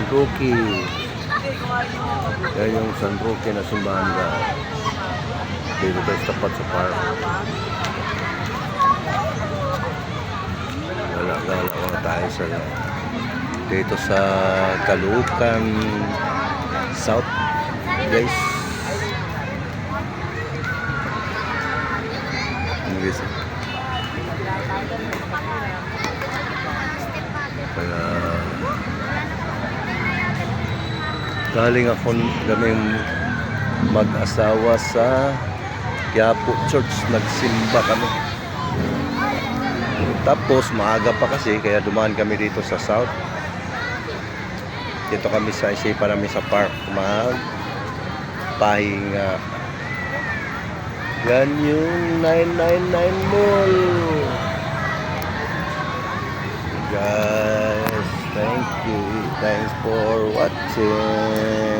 Roque. Yan yung San Roque na simbahan na dito tayo tapat sa park. Wala tayo sa dito sa Caloocan South, guys. Guys, kaya galing ako kaming mag-asawa sa Quiapo Church, nagsimba kami. Tapos maaga pa kasi kaya dumaan kami dito sa South. Dito kami sa isipan namin sa park magpahinga. Yan yung 999 Mall. Guys, thank you. Thanks for watching.